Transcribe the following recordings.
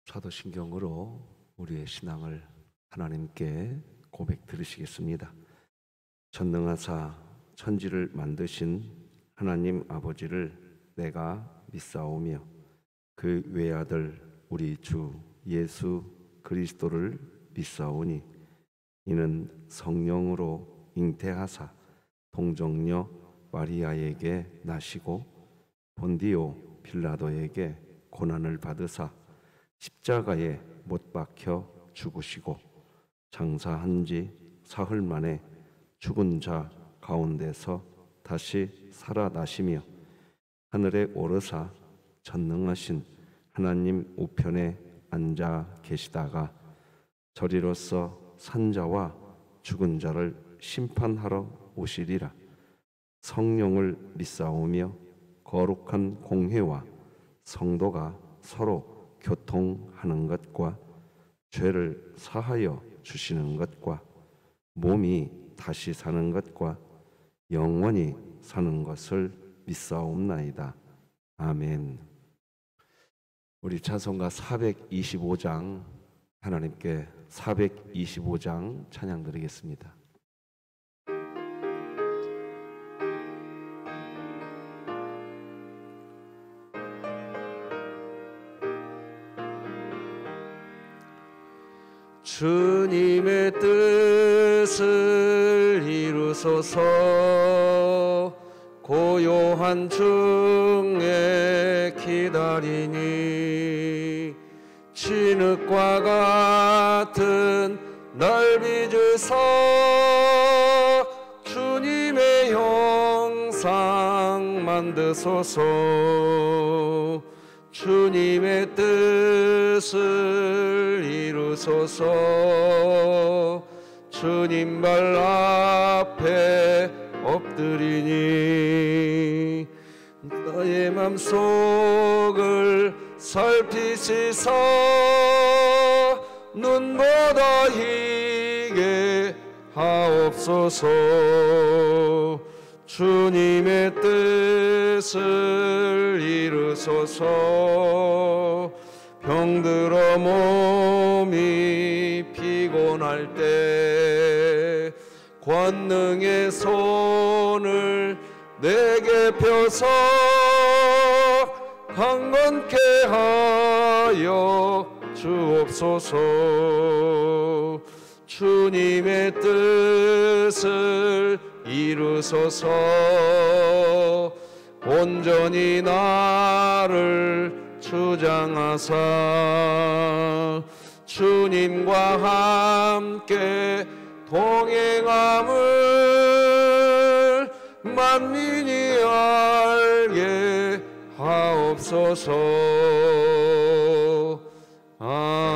사도신경으로 우리의 신앙을 하나님께 고백 드리시겠습니다. 전능하사 천지를 만드신 하나님 아버지를 내가 믿사오며 그 외아들 우리 주 예수 그리스도를 믿사오니 이는 성령으로 잉태하사 동정녀 마리아에게 나시고 본디오 빌라도에게 고난을 받으사 십자가에 못 박혀 죽으시고 장사한 지 사흘 만에 죽은 자 가운데서 다시 살아나시며 하늘에 오르사 전능하신 하나님 우편에 앉아 계시다가 저리로서 산자와 죽은 자를 심판하러 오시리라. 성령을 믿사오며 거룩한 공회와 성도가 서로 교통하는 것과 죄를 사하여 주시는 것과 몸이 다시 사는 것과 영원히 사는 것을 믿사옵나이다. 아멘. 우리 찬송가 425장 하나님께 425장 찬양 드리겠습니다. 주님의 뜻을 이루소서. 고요한 중에 기다리니 진흙과 같은 날 빚으소. 주님의 형상 만드소서. 주님의 뜻을 이루소서. 주님 발 앞에 엎드리니 나의 맘속을 살피시사 눈보다 희게 하옵소서. 주님의 뜻을 이루소서. 병들어 몸이 피곤할 때 권능의 손을 내게 펴서 강건케 하여 주옵소서. 주님의 뜻을 이루소서. 온전히 나를 주장하사 주님과 함께 동행함을 만민이 알게 하옵소서. 아멘.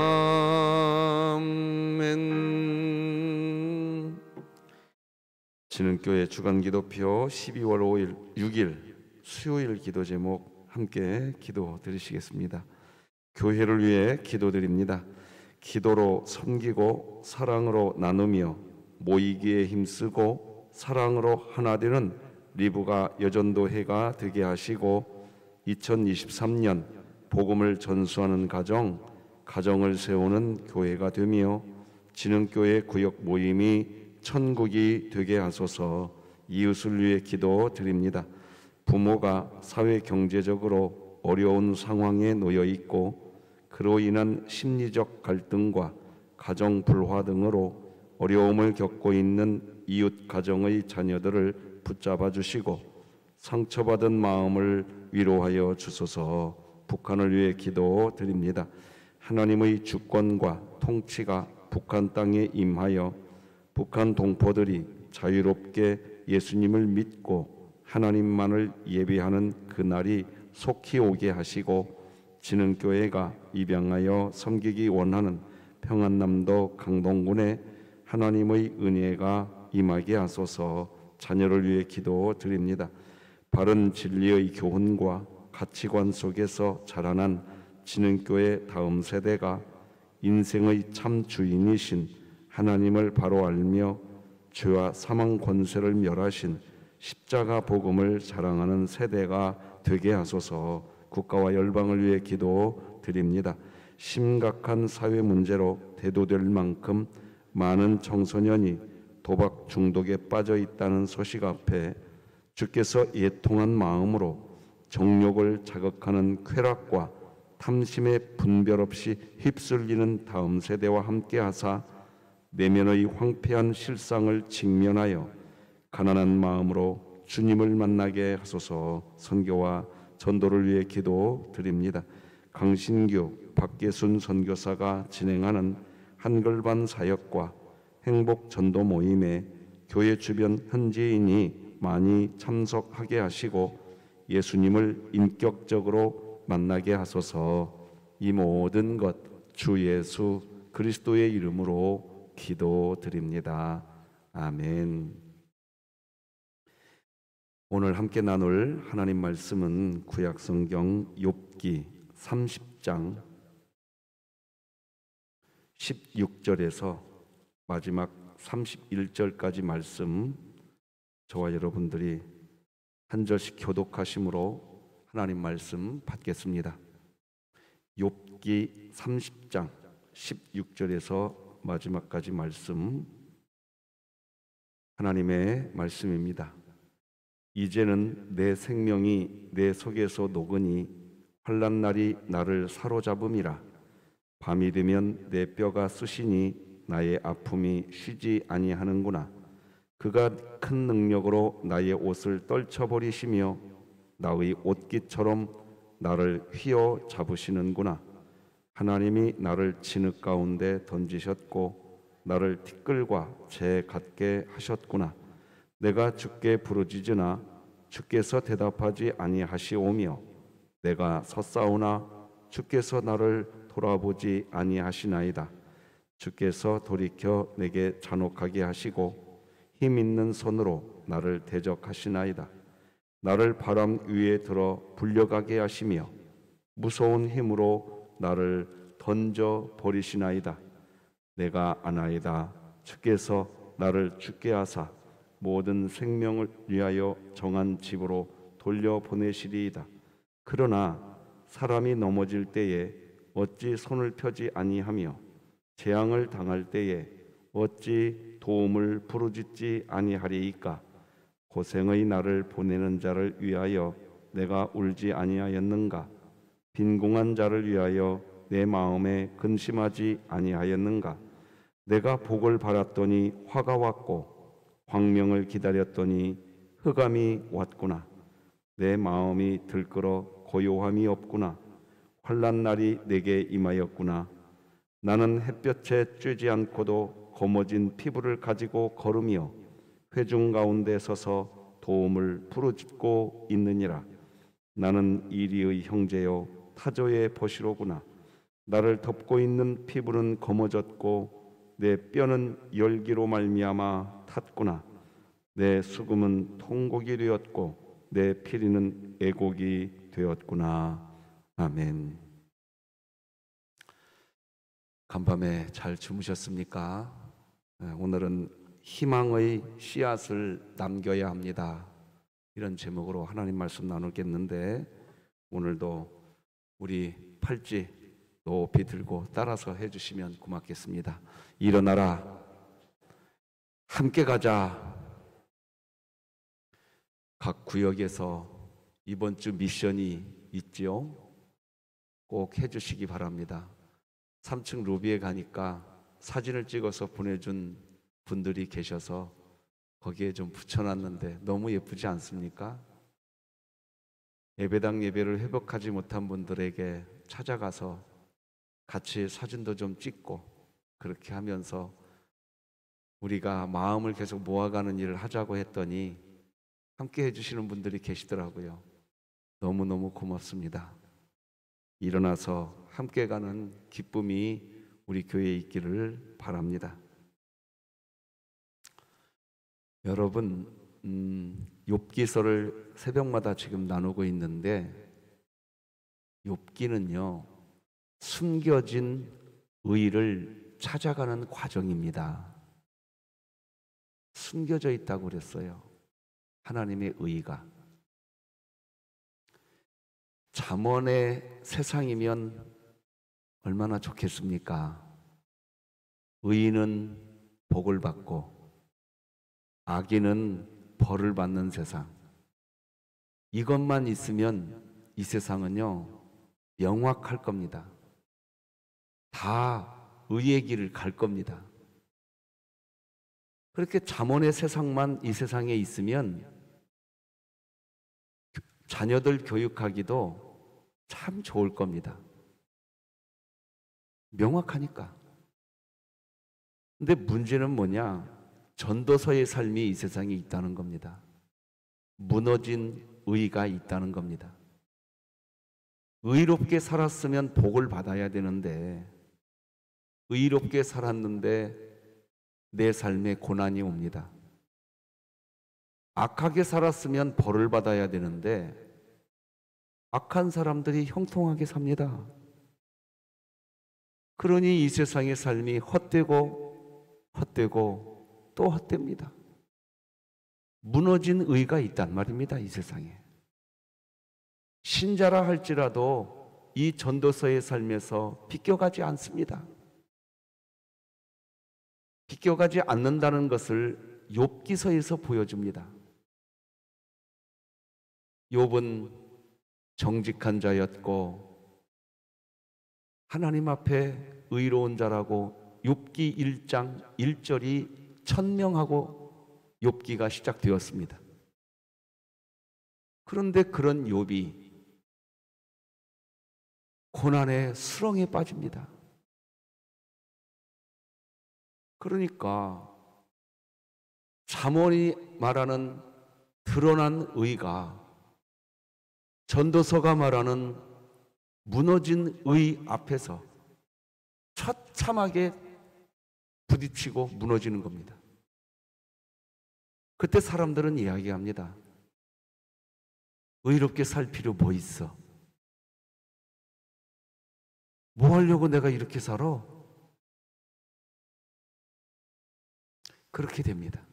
진흥교회 주간기도표 12월 5일 6일 수요일 기도 제목 함께 기도 드리시겠습니다. 교회를 위해 기도드립니다. 기도로 섬기고 사랑으로 나누며 모이기에 힘쓰고 사랑으로 하나 되는 리브가 여전도회가 되게 하시고 2023년 복음을 전수하는 가정을 세우는 교회가 되며 진흥교회 구역 모임이 천국이 되게 하소서. 이웃을 위해 기도드립니다. 부모가 사회 경제적으로 어려운 상황에 놓여 있고 그로 인한 심리적 갈등과 가정 불화 등으로 어려움을 겪고 있는 이웃 가정의 자녀들을 붙잡아 주시고 상처받은 마음을 위로하여 주소서. 북한을 위해 기도드립니다. 하나님의 주권과 통치가 북한 땅에 임하여 북한 동포들이 자유롭게 예수님을 믿고 하나님만을 예배하는 그날이 속히 오게 하시고 진흥교회가 입양하여 섬기기 원하는 평안남도 강동군에 하나님의 은혜가 임하게 하소서. 자녀를 위해 기도드립니다. 바른 진리의 교훈과 가치관 속에서 자라난 진흥교회 다음 세대가 인생의 참 주인이신 하나님을 바로 알며 죄와 사망 권세를 멸하신 십자가 복음을 자랑하는 세대가 되게 하소서. 국가와 열방을 위해 기도드립니다. 심각한 사회 문제로 대두될 만큼 많은 청소년이 도박 중독에 빠져 있다는 소식 앞에 주께서 애통한 마음으로 정욕을 자극하는 쾌락과 탐심에 분별 없이 휩쓸리는 다음 세대와 함께 하사 내면의 황폐한 실상을 직면하여 가난한 마음으로 주님을 만나게 하소서. 선교와 전도를 위해 기도드립니다. 강신규, 박계순 선교사가 진행하는 한글반 사역과 행복 전도 모임에 교회 주변 현지인이 많이 참석하게 하시고 예수님을 인격적으로 만나게 하소서. 이 모든 것 주 예수 그리스도의 이름으로 기도드립니다. 아멘. 오늘 함께 나눌 하나님 말씀은 구약성경 욥기 30장 16절에서 마지막 31절까지 말씀, 저와 여러분들이 한 절씩 교독하심으로 하나님 말씀 받겠습니다. 욥기 30장 16절에서 마지막까지 말씀, 하나님의 말씀입니다. 이제는 내 생명이 내 속에서 녹으니 환난 날이 나를 사로잡음이라. 밤이 되면 내 뼈가 쑤시니 나의 아픔이 쉬지 아니하는구나. 그가 큰 능력으로 나의 옷을 떨쳐버리시며 나의 옷깃처럼 나를 휘어 잡으시는구나. 하나님이 나를 진흙 가운데 던지셨고 나를 티끌과 재 같게 하셨구나. 내가 주께 부르짖으나 주께서 대답하지 아니하시오며 내가 섰사오나 주께서 나를 돌아보지 아니하시나이다. 주께서 돌이켜 내게 잔혹하게 하시고 힘 있는 손으로 나를 대적하시나이다. 나를 바람 위에 들어 불려가게 하시며 무서운 힘으로 나를 던져 버리시나이다. 내가 아나이다. 주께서 나를 죽게 하사 모든 생명을 위하여 정한 집으로 돌려보내시리이다. 그러나 사람이 넘어질 때에 어찌 손을 펴지 아니하며 재앙을 당할 때에 어찌 도움을 부르짖지 아니하리이까. 고생의 날을 보내는 자를 위하여 내가 울지 아니하였는가. 빈궁한 자를 위하여 내 마음에 근심하지 아니하였는가. 내가 복을 바랐더니 화가 왔고 광명을 기다렸더니 흑암이 왔구나. 내 마음이 들끓어 고요함이 없구나. 환난 날이 내게 임하였구나. 나는 햇볕에 쬐지 않고도 거머진 피부를 가지고 걸으며 회중 가운데 서서 도움을 부르짖고 있느니라. 나는 이리의 형제요 타조의 보시로구나. 나를 덮고 있는 피부는 거머졌고 내 뼈는 열기로 말미암아 탔구나. 내 수금은 통곡이 되었고 내 피리는 애곡이 되었구나. 아멘. 간밤에 잘 주무셨습니까? 오늘은 희망의 씨앗을 남겨야 합니다. 이런 제목으로 하나님 말씀 나누겠는데, 오늘도 우리 팔찌 높이 들고 따라서 해주시면 고맙겠습니다. 일어나라, 함께 가자. 각 구역에서 이번 주 미션이 있지요. 꼭 해주시기 바랍니다. 3층 로비에 가니까 사진을 찍어서 보내준 분들이 계셔서 거기에 좀 붙여놨는데 너무 예쁘지 않습니까? 예배당 예배를 회복하지 못한 분들에게 찾아가서 같이 사진도 좀 찍고 그렇게 하면서 우리가 마음을 계속 모아가는 일을 하자고 했더니 함께 해주시는 분들이 계시더라고요. 너무너무 고맙습니다. 일어나서 함께 가는 기쁨이 우리 교회에 있기를 바랍니다. 여러분, 욥기서를 새벽마다 지금 나누고 있는데, 욥기는요 숨겨진 의를 찾아가는 과정입니다. 숨겨져 있다고 그랬어요. 하나님의 의가. 잠언의 세상이면 얼마나 좋겠습니까? 의인은 복을 받고 악인은 벌을 받는 세상. 이것만 있으면 이 세상은요, 명확할 겁니다. 다 의의 길을 갈 겁니다. 그렇게 잠언의 세상만 이 세상에 있으면 자녀들 교육하기도 참 좋을 겁니다. 명확하니까. 근데 문제는 뭐냐? 전도서의 삶이 이 세상에 있다는 겁니다. 무너진 의가 있다는 겁니다. 의롭게 살았으면 복을 받아야 되는데 의롭게 살았는데 내 삶에 고난이 옵니다. 악하게 살았으면 벌을 받아야 되는데 악한 사람들이 형통하게 삽니다. 그러니 이 세상의 삶이 헛되고 헛되고 또 헛됩니다. 무너진 의가 있단 말입니다. 이 세상에. 신자라 할지라도 이 전도서의 삶에서 비껴가지 않습니다. 비껴가지 않는다는 것을 욥기서에서 보여줍니다. 욥은 정직한 자였고 하나님 앞에 의로운 자라고 욥기 1장 1절이 천명하고 욥기가 시작되었습니다. 그런데 그런 욥이 고난의 수렁에 빠집니다. 그러니까 잠언이 말하는 드러난 의가 전도서가 말하는 무너진 의 앞에서 처참하게 부딪히고 무너지는 겁니다. 그때 사람들은 이야기합니다. 의롭게 살 필요 뭐 있어? 뭐 하려고 내가 이렇게 살아? 그렇게 됩니다.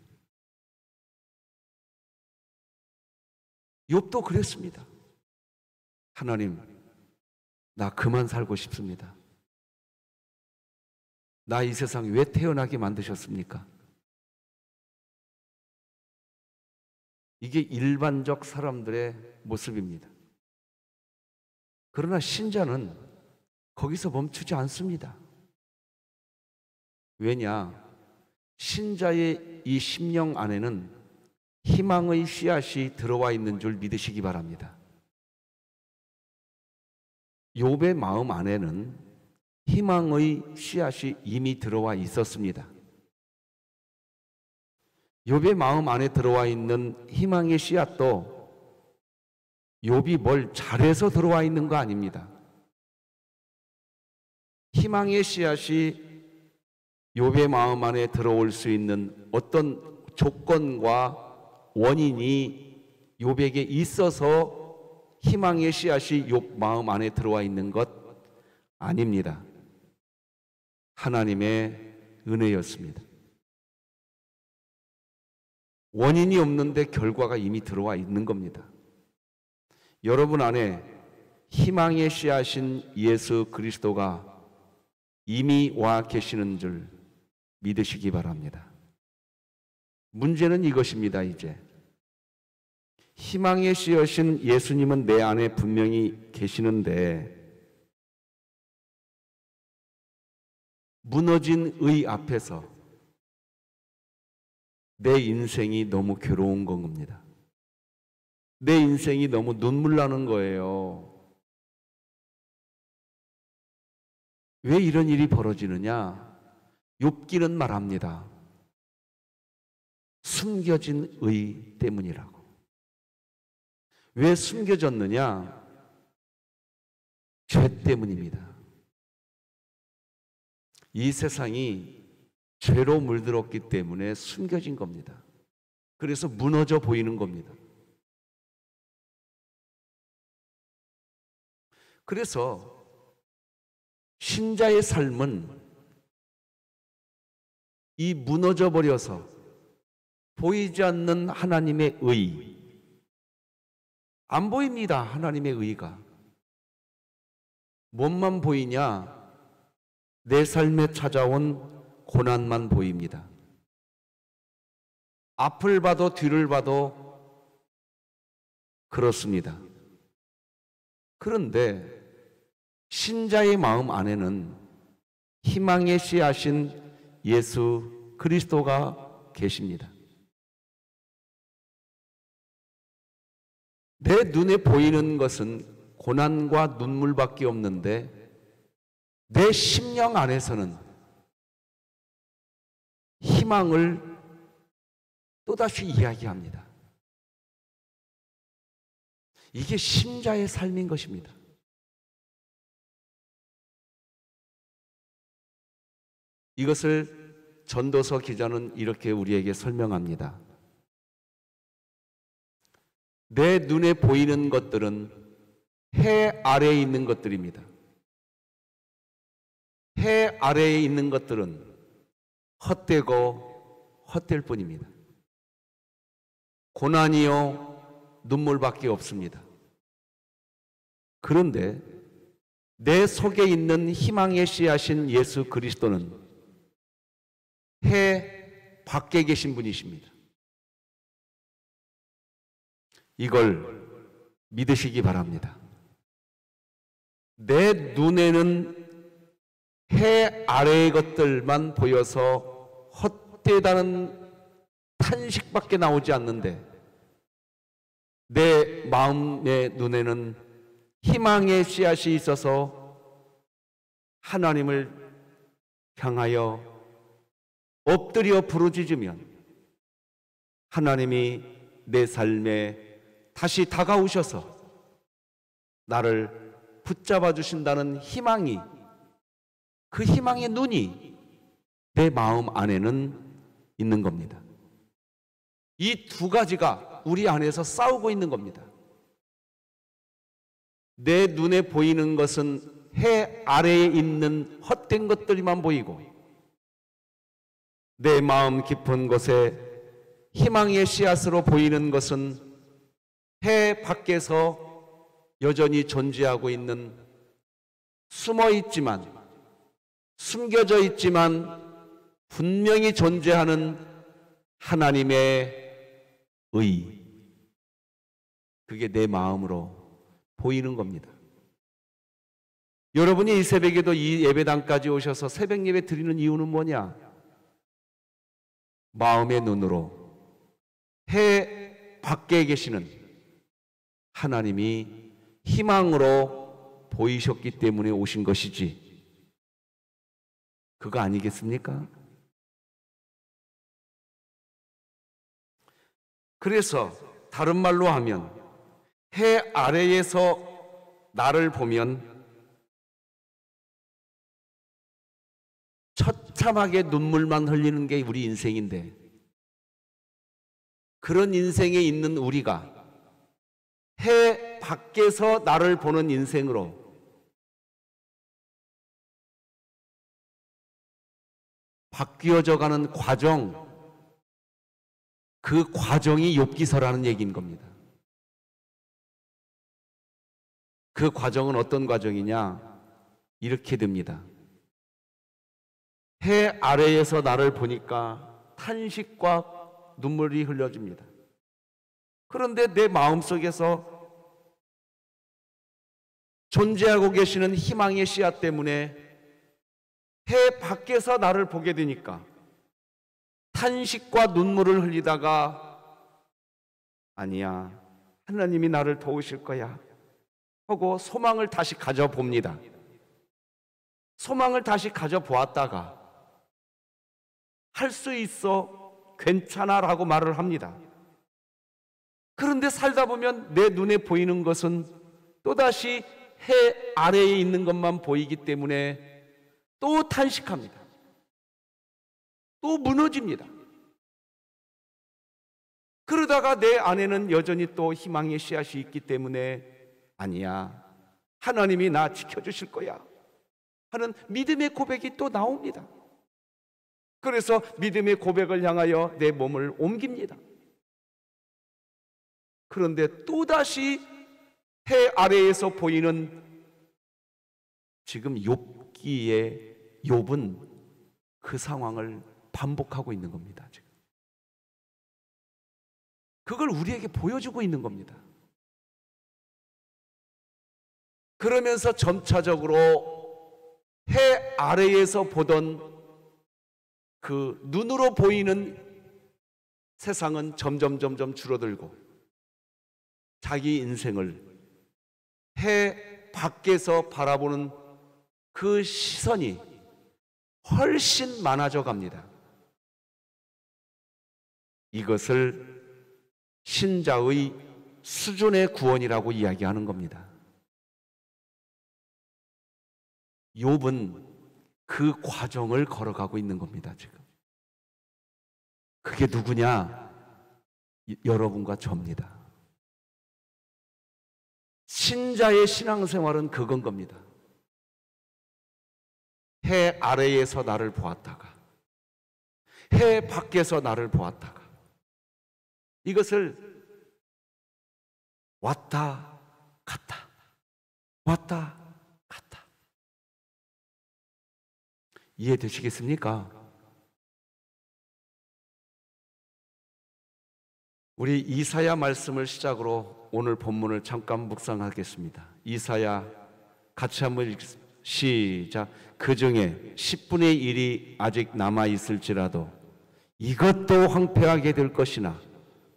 욥도 그랬습니다. 하나님, 나 그만 살고 싶습니다. 나 이 세상에 왜 태어나게 만드셨습니까? 이게 일반적 사람들의 모습입니다. 그러나 신자는 거기서 멈추지 않습니다. 왜냐? 신자의 이 심령 안에는 희망의 씨앗이 들어와 있는 줄 믿으시기 바랍니다. 욥의 마음 안에는 희망의 씨앗이 이미 들어와 있었습니다. 욥의 마음 안에 들어와 있는 희망의 씨앗도 욥이 뭘 잘해서 들어와 있는 거 아닙니다. 희망의 씨앗이 욥의 마음 안에 들어올 수 있는 어떤 조건과 원인이 욥에게 있어서 희망의 씨앗이 욥 마음 안에 들어와 있는 것 아닙니다. 하나님의 은혜였습니다. 원인이 없는데 결과가 이미 들어와 있는 겁니다. 여러분 안에 희망의 씨앗인 예수 그리스도가 이미 와 계시는 줄 믿으시기 바랍니다. 문제는 이것입니다. 이제 희망의 씨앗인 예수님은 내 안에 분명히 계시는데 무너진 의 앞에서 내 인생이 너무 괴로운 겁니다. 내 인생이 너무 눈물 나는 거예요. 왜 이런 일이 벌어지느냐? 욥기는 말합니다. 숨겨진 의 때문이라고. 왜 숨겨졌느냐? 죄 때문입니다. 이 세상이 죄로 물들었기 때문에 숨겨진 겁니다. 그래서 무너져 보이는 겁니다. 그래서 신자의 삶은 이 무너져 버려서 보이지 않는 하나님의 의, 안 보입니다. 하나님의 의가. 뭔만 보이냐? 내 삶에 찾아온 고난만 보입니다. 앞을 봐도 뒤를 봐도 그렇습니다. 그런데 신자의 마음 안에는 희망의 씨앗인 예수 그리스도가 계십니다. 내 눈에 보이는 것은 고난과 눈물밖에 없는데 내 심령 안에서는 희망을 또다시 이야기합니다. 이게 신자의 삶인 것입니다. 이것을 전도서 기자는 이렇게 우리에게 설명합니다. 내 눈에 보이는 것들은 해 아래에 있는 것들입니다. 해 아래에 있는 것들은 헛되고 헛될 뿐입니다. 고난이요 눈물밖에 없습니다. 그런데 내 속에 있는 희망의 씨앗인 예수 그리스도는 해 밖에 계신 분이십니다. 이걸 믿으시기 바랍니다. 내 눈에는 해 아래의 것들만 보여서 헛되다는 탄식밖에 나오지 않는데 내 마음의 눈에는 희망의 씨앗이 있어서 하나님을 향하여 엎드려 부르짖으면 하나님이 내 삶에 다시 다가오셔서 나를 붙잡아 주신다는 희망이, 그 희망의 눈이 내 마음 안에는 있는 겁니다. 이 두 가지가 우리 안에서 싸우고 있는 겁니다. 내 눈에 보이는 것은 해 아래에 있는 헛된 것들만 보이고 내 마음 깊은 곳에 희망의 씨앗으로 보이는 것은 해 밖에서 여전히 존재하고 있는, 숨어 있지만, 숨겨져 있지만 분명히 존재하는 하나님의 의, 그게 내 마음으로 보이는 겁니다. 여러분이 이 새벽에도 이 예배당까지 오셔서 새벽 예배 드리는 이유는 뭐냐? 마음의 눈으로 해 밖에 계시는 하나님이 희망으로 보이셨기 때문에 오신 것이지, 그거 아니겠습니까? 그래서 다른 말로 하면 해 아래에서 나를 보면 처참하게 눈물만 흘리는 게 우리 인생인데, 그런 인생에 있는 우리가 해 밖에서 나를 보는 인생으로 바뀌어져 가는 과정, 그 과정이 욥기서라는 얘기인 겁니다. 그 과정은 어떤 과정이냐? 이렇게 됩니다. 해 아래에서 나를 보니까 탄식과 눈물이 흘려집니다. 그런데 내 마음속에서 존재하고 계시는 희망의 씨앗 때문에 해 밖에서 나를 보게 되니까 탄식과 눈물을 흘리다가 아니야, 하나님이 나를 도우실 거야 하고 소망을 다시 가져봅니다. 소망을 다시 가져보았다가 할 수 있어, 괜찮아 라고 말을 합니다. 그런데 살다 보면 내 눈에 보이는 것은 또다시 해 아래에 있는 것만 보이기 때문에 또 탄식합니다. 또 무너집니다. 그러다가 내 안에는 여전히 또 희망의 씨앗이 있기 때문에 아니야, 하나님이 나 지켜주실 거야 하는 믿음의 고백이 또 나옵니다. 그래서 믿음의 고백을 향하여 내 몸을 옮깁니다. 그런데 또다시 해 아래에서 보이는 지금 욥기의 욥은 그 상황을 반복하고 있는 겁니다. 지금. 그걸 우리에게 보여주고 있는 겁니다. 그러면서 점차적으로 해 아래에서 보던 그 눈으로 보이는 세상은 점점 줄어들고 자기 인생을 해 밖에서 바라보는 그 시선이 훨씬 많아져 갑니다. 이것을 신자의 수준의 구원이라고 이야기하는 겁니다. 욥은 그 과정을 걸어가고 있는 겁니다, 지금. 그게 누구냐? 여러분과 저입니다. 신자의 신앙생활은 그건 겁니다. 해 아래에서 나를 보았다가 해 밖에서 나를 보았다가 이것을 왔다 갔다 왔다 갔다. 이해되시겠습니까? 우리 이사야 말씀을 시작으로 오늘 본문을 잠깐 묵상하겠습니다. 이사야 같이 한번 시작. 그 중에 10분의 1이 아직 남아있을지라도 이것도 황폐하게 될 것이나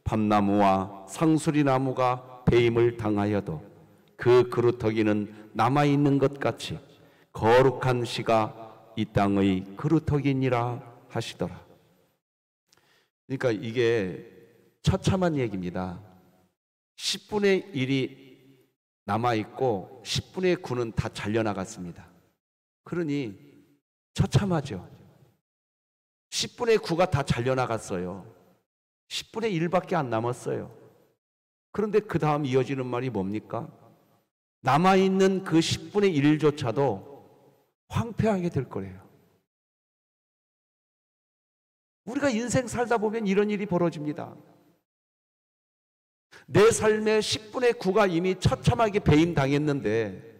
밤나무와 상수리나무가 배임을 당하여도 그 그루터기는 남아있는 것 같이 거룩한 시가 이 땅의 그루터기니라 하시더라. 그러니까 이게 처참한 얘기입니다. 10분의 1이 남아있고 10분의 9는 다 잘려나갔습니다. 그러니 처참하죠. 10분의 9가 다 잘려나갔어요. 10분의 1밖에 안 남았어요. 그런데 그 다음 이어지는 말이 뭡니까? 남아있는 그 10분의 1조차도 황폐하게 될 거래요. 우리가 인생 살다 보면 이런 일이 벌어집니다. 내 삶의 10분의 9가 이미 처참하게 배임당했는데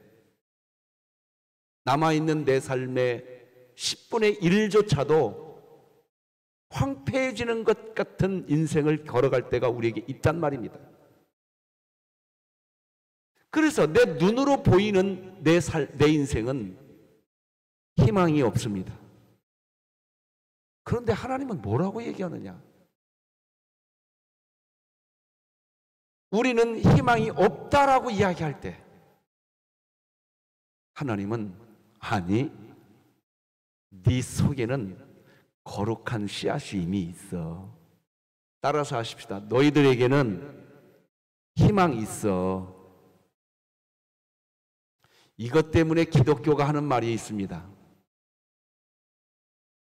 남아있는 내 삶의 10분의 1조차도 황폐해지는 것 같은 인생을 걸어갈 때가 우리에게 있단 말입니다. 그래서 내 눈으로 보이는 내 인생은 희망이 없습니다. 그런데 하나님은 뭐라고 얘기하느냐? 우리는 희망이 없다라고 이야기할 때 하나님은 아니, 네 속에는 거룩한 씨앗이 이미 있어. 따라서 하십시다. 너희들에게는 희망이 있어. 이것 때문에 기독교가 하는 말이 있습니다.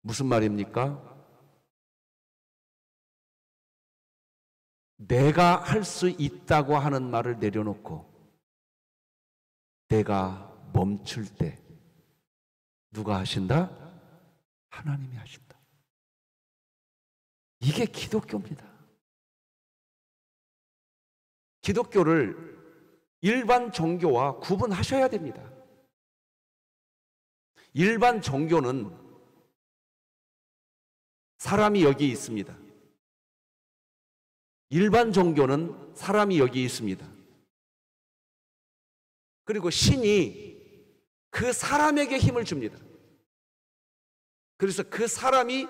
무슨 말입니까? 내가 할 수 있다고 하는 말을 내려놓고 내가 멈출 때 누가 하신다? 하나님이 하신다. 이게 기독교입니다. 기독교를 일반 종교와 구분하셔야 됩니다. 일반 종교는 사람이 여기 있습니다. 일반 종교는 사람이 여기 있습니다. 그리고 신이 그 사람에게 힘을 줍니다. 그래서 그 사람이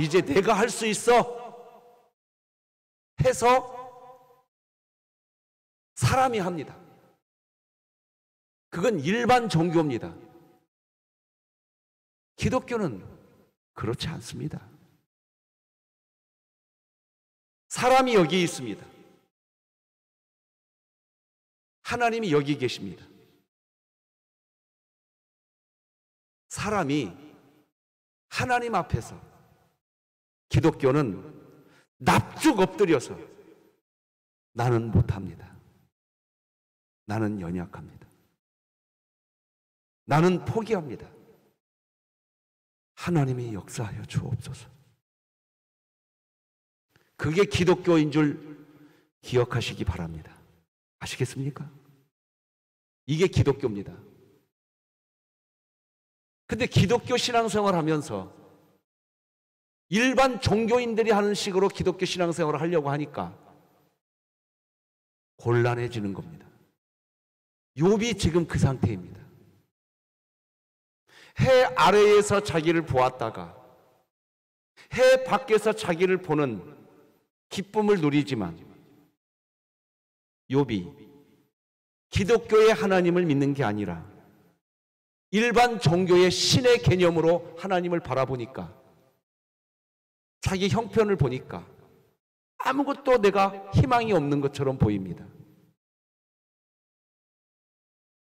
이제 내가 할 수 있어 해서 사람이 합니다. 그건 일반 종교입니다. 기독교는 그렇지 않습니다. 사람이 여기 있습니다. 하나님이 여기 계십니다. 사람이 하나님 앞에서 기독교는 납죽 엎드려서 나는 못합니다. 나는 연약합니다. 나는 포기합니다. 하나님이 역사하여 주옵소서. 그게 기독교인 줄 기억하시기 바랍니다. 아시겠습니까? 이게 기독교입니다. 근데 기독교 신앙생활 하면서 일반 종교인들이 하는 식으로 기독교 신앙생활을 하려고 하니까 곤란해지는 겁니다. 욥이 지금 그 상태입니다. 해 아래에서 자기를 보았다가 해 밖에서 자기를 보는 기쁨을 누리지만 욥이 기독교의 하나님을 믿는 게 아니라 일반 종교의 신의 개념으로 하나님을 바라보니까 자기 형편을 보니까 아무것도 내가 희망이 없는 것처럼 보입니다.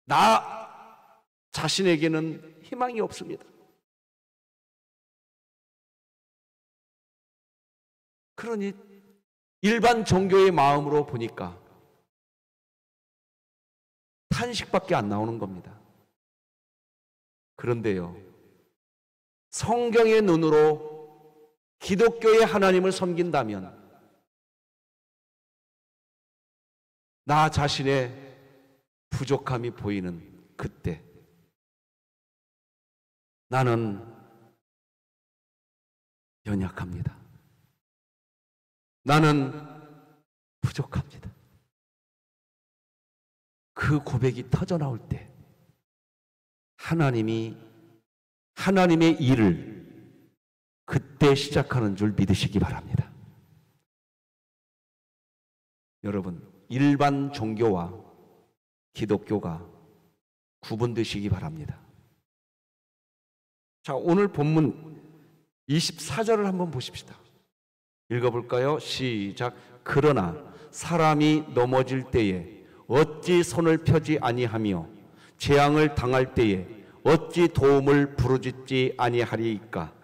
나 자신에게는 희망이 없습니다. 그러니 일반 종교의 마음으로 보니까 탄식밖에 안 나오는 겁니다. 그런데요, 성경의 눈으로 기독교의 하나님을 섬긴다면 나 자신의 부족함이 보이는 그때 나는 연약합니다. 나는 부족합니다. 그 고백이 터져나올 때 하나님이 하나님의 일을 그때 시작하는 줄 믿으시기 바랍니다. 여러분, 일반 종교와 기독교가 구분되시기 바랍니다. 자, 오늘 본문 24절을 한번 보십시다. 읽어볼까요? 시작. 그러나 사람이 넘어질 때에 어찌 손을 펴지 아니하며 재앙을 당할 때에 어찌 도움을 부르짖지 아니하리이까?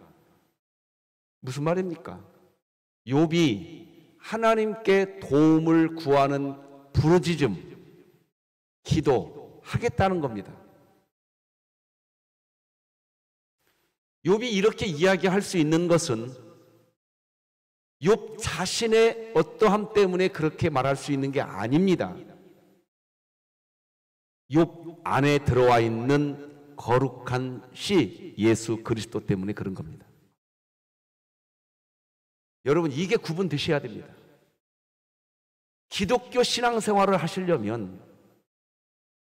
무슨 말입니까? 욥이 하나님께 도움을 구하는 부르짖음, 기도 하겠다는 겁니다. 욥이 이렇게 이야기할 수 있는 것은 욥 자신의 어떠함 때문에 그렇게 말할 수 있는 게 아닙니다. 욥 안에 들어와 있는 거룩한 시 예수 그리스도 때문에 그런 겁니다. 여러분, 이게 구분되셔야 됩니다. 기독교 신앙생활을 하시려면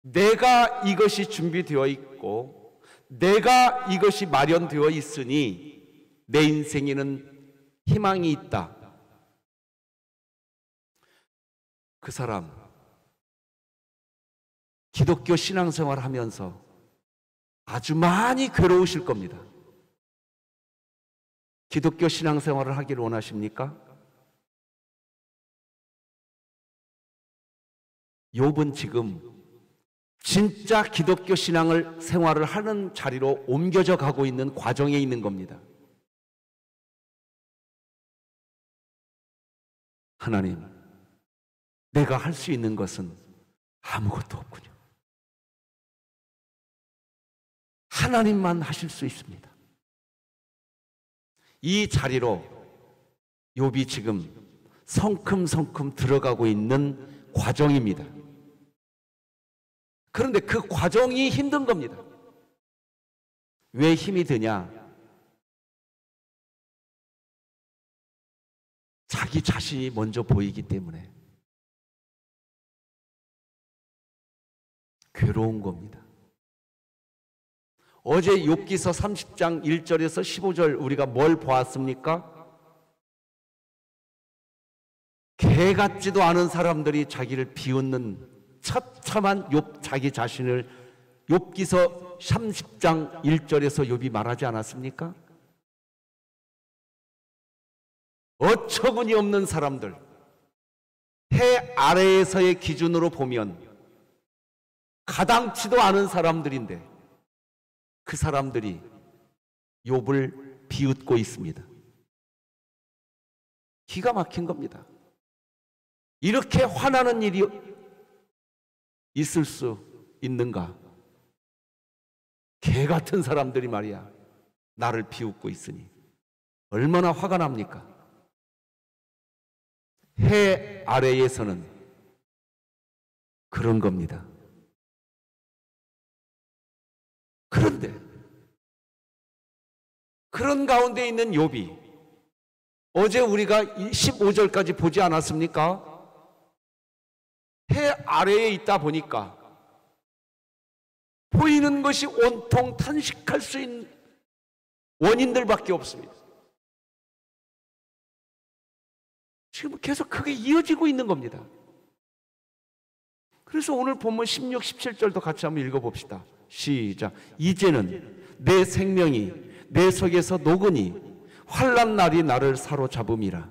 내가 이것이 준비되어 있고 내가 이것이 마련되어 있으니 내 인생에는 희망이 있다. 그 사람 기독교 신앙생활 하면서 아주 많이 괴로우실 겁니다. 기독교 신앙생활을 하기를 원하십니까? 욥은 지금 진짜 기독교 신앙을 생활을 하는 자리로 옮겨져 가고 있는 과정에 있는 겁니다. 하나님, 내가 할 수 있는 것은 아무것도 없군요. 하나님만 하실 수 있습니다. 이 자리로 욥이 지금 성큼성큼 들어가고 있는 과정입니다. 그런데 그 과정이 힘든 겁니다. 왜 힘이 드냐? 자기 자신이 먼저 보이기 때문에 괴로운 겁니다. 어제 욥기서 30장 1절에서 15절 우리가 뭘 보았습니까? 개 같지도 않은 사람들이 자기를 비웃는 처참한 욥 자기 자신을 욥기서 30장 1절에서 욥이 말하지 않았습니까? 어처구니 없는 사람들, 해 아래에서의 기준으로 보면 가당치도 않은 사람들인데 그 사람들이 욥을 비웃고 있습니다. 기가 막힌 겁니다. 이렇게 화나는 일이 있을 수 있는가? 개 같은 사람들이 말이야 나를 비웃고 있으니 얼마나 화가 납니까? 해 아래에서는 그런 겁니다. 그런데 그런 가운데 있는 욥이 어제 우리가 15절까지 보지 않았습니까? 해 아래에 있다 보니까 보이는 것이 온통 탄식할 수 있는 원인들밖에 없습니다. 지금 계속 그게 이어지고 있는 겁니다. 그래서 오늘 본문 16, 17절도 같이 한번 읽어봅시다. 시작. 이제는 내 생명이 내 속에서 녹으니 환난 날이 나를 사로잡음이라.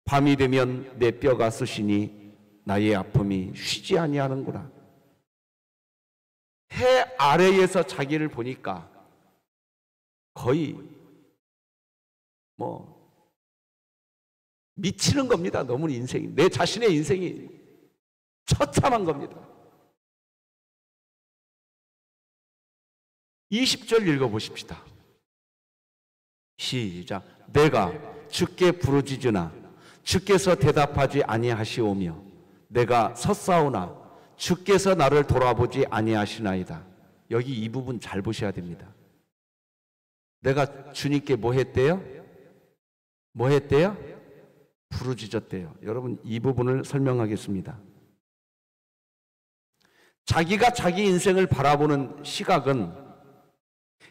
밤이 되면 내 뼈가 쑤시니 나의 아픔이 쉬지 아니하는구나. 해 아래에서 자기를 보니까 거의 미치는 겁니다. 너무 인생이, 내 자신의 인생이 처참한 겁니다. 20절 읽어보십시다. 시작. 내가 주께 부르짖으나 주께서 대답하지 아니하시오며 내가 섰사오나 주께서 나를 돌아보지 아니하시나이다. 여기 이 부분 잘 보셔야 됩니다. 내가 주님께 뭐 했대요? 뭐 했대요? 부르짖었대요. 여러분, 이 부분을 설명하겠습니다. 자기가 자기 인생을 바라보는 시각은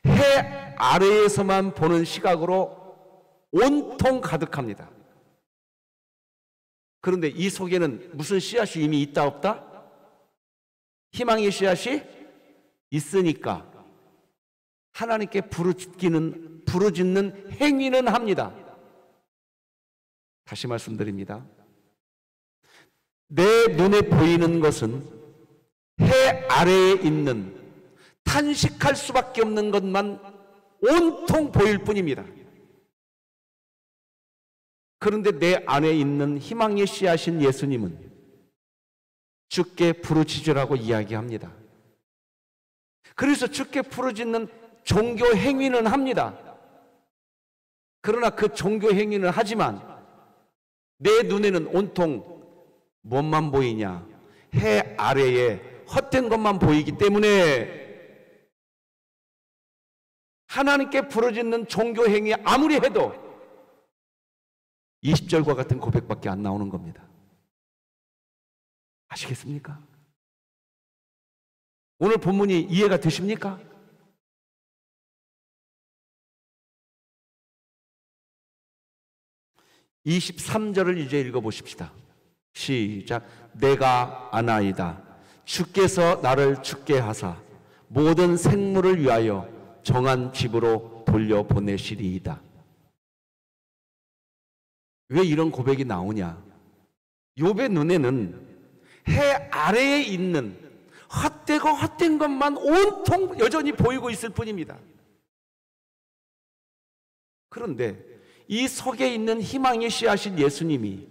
해 아래에서만 보는 시각으로 온통 가득합니다. 그런데 이 속에는 무슨 씨앗이 이미 있다 없다? 희망의 씨앗이 있으니까 하나님께 부르짖는 행위는 합니다. 다시 말씀드립니다. 내 눈에 보이는 것은 해 아래에 있는 탄식할 수밖에 없는 것만 온통 보일 뿐입니다. 그런데 내 안에 있는 희망의 씨앗인 예수님은 주께 부르짖으라고 이야기합니다. 그래서 주께 부르짖는 종교 행위는 합니다. 그러나 그 종교 행위는 하지만 내 눈에는 온통 뭐만 보이냐? 해 아래에 헛된 것만 보이기 때문에 하나님께 부르짖는 종교 행위 아무리 해도 20절과 같은 고백밖에 안 나오는 겁니다. 아시겠습니까? 오늘 본문이 이해가 되십니까? (23절을) 이제 읽어보십시다. 시작. 내가 아나이다. 주께서 나를 죽게 하사 모든 생물을 위하여 정한 집으로 돌려보내시리이다. 왜 이런 고백이 나오냐? 욥의 눈에는 해 아래에 있는 헛되고 헛된 것만 온통 여전히 보이고 있을 뿐입니다. 그런데 이 속에 있는 희망의 씨앗인 예수님이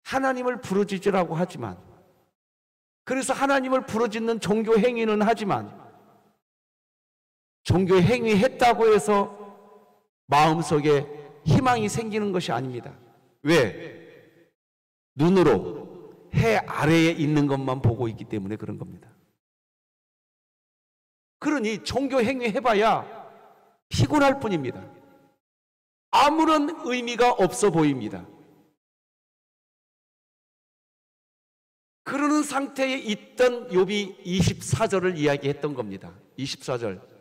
하나님을 부르짖으라고 하지만, 그래서 하나님을 부르짖는 종교 행위는 하지만 종교 행위 했다고 해서 마음속에 희망이 생기는 것이 아닙니다. 왜? 눈으로 해 아래에 있는 것만 보고 있기 때문에 그런 겁니다. 그러니 종교 행위 해봐야 피곤할 뿐입니다. 아무런 의미가 없어 보입니다. 그러는 상태에 있던 욥이 24절을 이야기했던 겁니다. 24절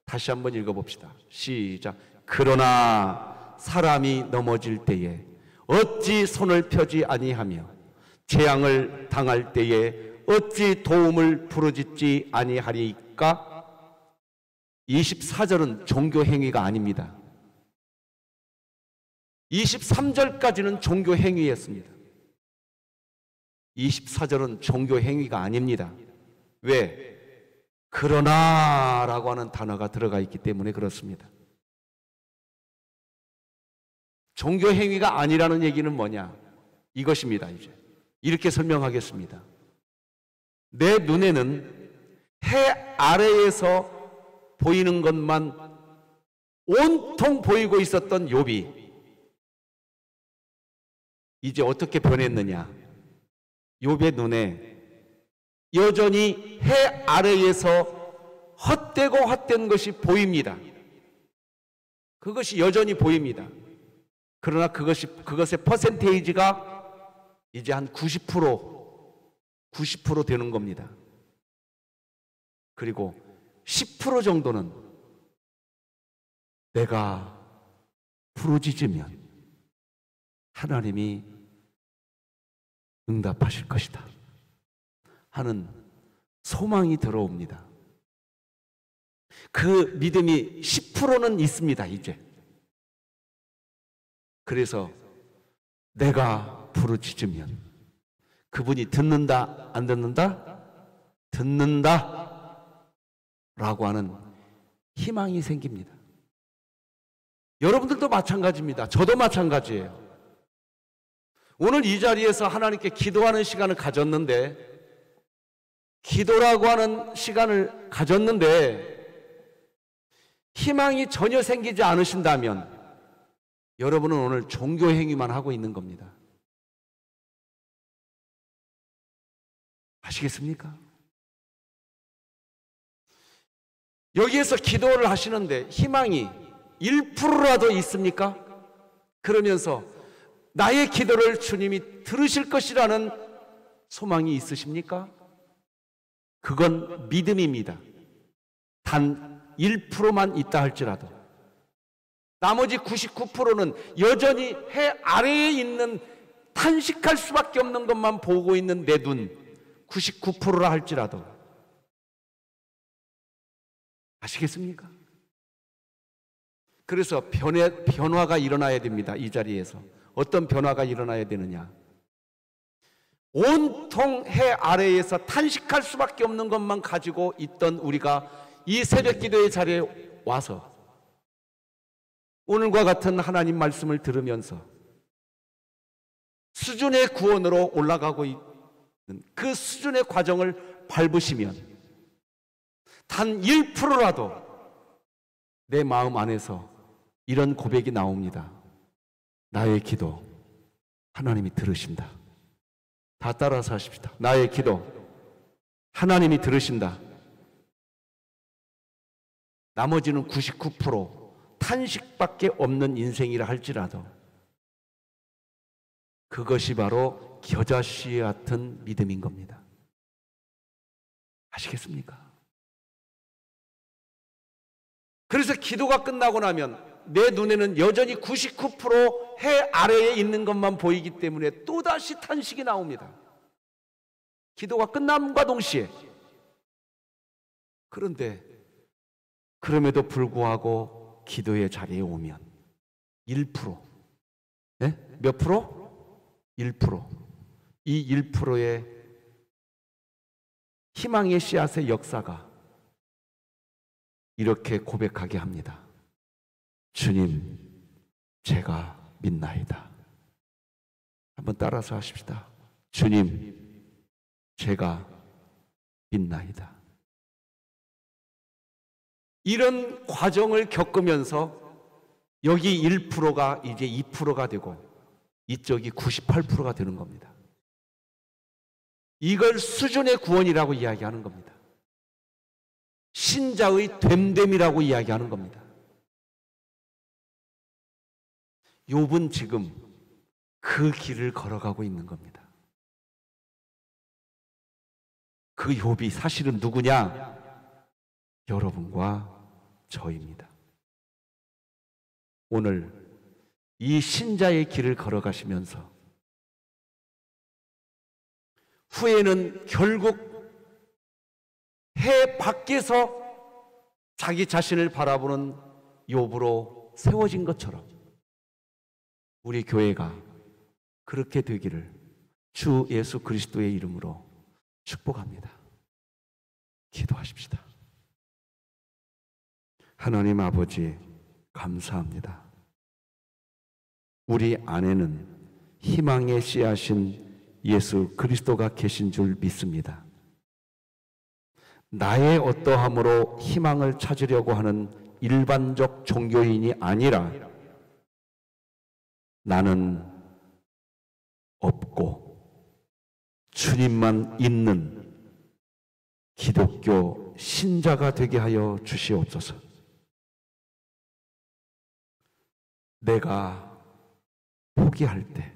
다시 한번 읽어봅시다. 시작. 그러나 사람이 넘어질 때에 어찌 손을 펴지 아니하며 재앙을 당할 때에 어찌 도움을 부르짖지 아니하리까? 24절은 종교 행위가 아닙니다. 23절까지는 종교 행위였습니다. 24절은 종교 행위가 아닙니다. 왜? 그러나 라고 하는 단어가 들어가 있기 때문에 그렇습니다. 종교 행위가 아니라는 얘기는 뭐냐? 이것입니다. 이제 이렇게 설명하겠습니다. 내 눈에는 해 아래에서 보이는 것만 온통 보이고 있었던 욥이 이제 어떻게 변했느냐? 욥의 눈에 여전히 해 아래에서 헛되고 헛된 것이 보입니다. 그것이 여전히 보입니다. 그러나 그것의 퍼센테이지가 이제 한 90% 되는 겁니다. 그리고 10% 정도는 내가 부르짖으면 하나님이 응답하실 것이다 하는 소망이 들어옵니다. 그 믿음이 10%는 있습니다, 이제. 그래서 내가 부르짖으면 그분이 듣는다, 안 듣는다? 듣는다 라고 하는 희망이 생깁니다. 여러분들도 마찬가지입니다. 저도 마찬가지예요. 오늘 이 자리에서 하나님께 기도하는 시간을 가졌는데, 기도라고 하는 시간을 가졌는데 희망이 전혀 생기지 않으신다면 여러분은 오늘 종교 행위만 하고 있는 겁니다. 아시겠습니까? 여기에서 기도를 하시는데 희망이 1%라도 있습니까? 그러면서 나의 기도를 주님이 들으실 것이라는 소망이 있으십니까? 그건 믿음입니다. 단 1%만 있다 할지라도 나머지 99%는 여전히 해 아래에 있는 탄식할 수밖에 없는 것만 보고 있는 내 눈 99%라 할지라도 아시겠습니까? 그래서 변화가 일어나야 됩니다. 이 자리에서 어떤 변화가 일어나야 되느냐, 온통 해 아래에서 탄식할 수밖에 없는 것만 가지고 있던 우리가 이 새벽 기도의 자리에 와서 오늘과 같은 하나님 말씀을 들으면서 수준의 구원으로 올라가고 있는 그 수준의 과정을 밟으시면 단 1%라도 내 마음 안에서 이런 고백이 나옵니다. 나의 기도 하나님이 들으신다. 다 따라서 하십시다. 나의 기도 하나님이 들으신다. 나머지는 99% 탄식밖에 없는 인생이라 할지라도 그것이 바로 겨자씨 같은 믿음인 겁니다. 아시겠습니까? 그래서 기도가 끝나고 나면 내 눈에는 여전히 99%해 아래에 있는 것만 보이기 때문에 또다시 탄식이 나옵니다. 기도가 끝남과 동시에. 그런데 그럼에도 불구하고 기도의 자리에 오면 1%, 네? 몇 프로? 1%. 이 1%의 희망의 씨앗의 역사가 이렇게 고백하게 합니다. 주님, 제가 믿나이다. 한번 따라서 하십시다. 주님, 제가 믿나이다. 이런 과정을 겪으면서 여기 1%가 이제 2%가 되고 이쪽이 98%가 되는 겁니다. 이걸 수준의 구원이라고 이야기하는 겁니다. 신자의 됨됨이라고 이야기하는 겁니다. 욥은 지금 그 길을 걸어가고 있는 겁니다. 그 욥이 사실은 누구냐? 여러분과 저입니다. 오늘 이 신자의 길을 걸어가시면서 후에는 결국 해 밖에서 자기 자신을 바라보는 욥으로 세워진 것처럼 우리 교회가 그렇게 되기를 주 예수 그리스도의 이름으로 축복합니다. 기도하십시다. 하나님 아버지, 감사합니다. 우리 안에는 희망의 씨앗인 예수 그리스도가 계신 줄 믿습니다. 나의 어떠함으로 희망을 찾으려고 하는 일반적 종교인이 아니라 나는 없고 주님만 있는 기독교 신자가 되게 하여 주시옵소서. 내가 포기할 때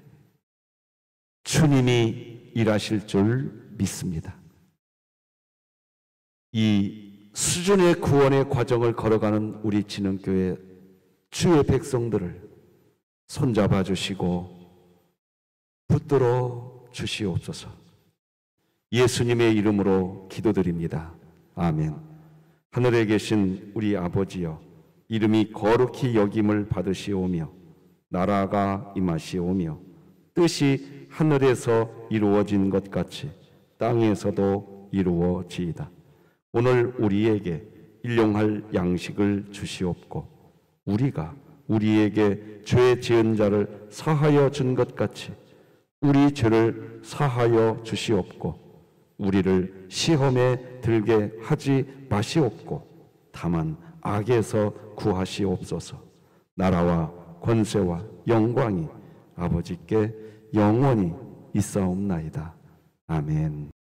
주님이 일하실 줄 믿습니다. 이 수준의 구원의 과정을 걸어가는 우리 진흥교회 주의 백성들을 손잡아 주시고 붙들어 주시옵소서. 예수님의 이름으로 기도드립니다. 아멘. 하늘에 계신 우리 아버지여, 이름이 거룩히 여김을 받으시오며 나라가 임하시오며 뜻이 하늘에서 이루어진 것 같이 땅에서도 이루어지이다. 오늘 우리에게 일용할 양식을 주시옵고 우리가 우리에게 죄 지은 자를 사하여 준 것 같이 우리 죄를 사하여 주시옵고 우리를 시험에 들게 하지 마시옵고 다만 악에서 구하시옵소서. 나라와 권세와 영광이 아버지께 영원히 있사옵나이다. 아멘.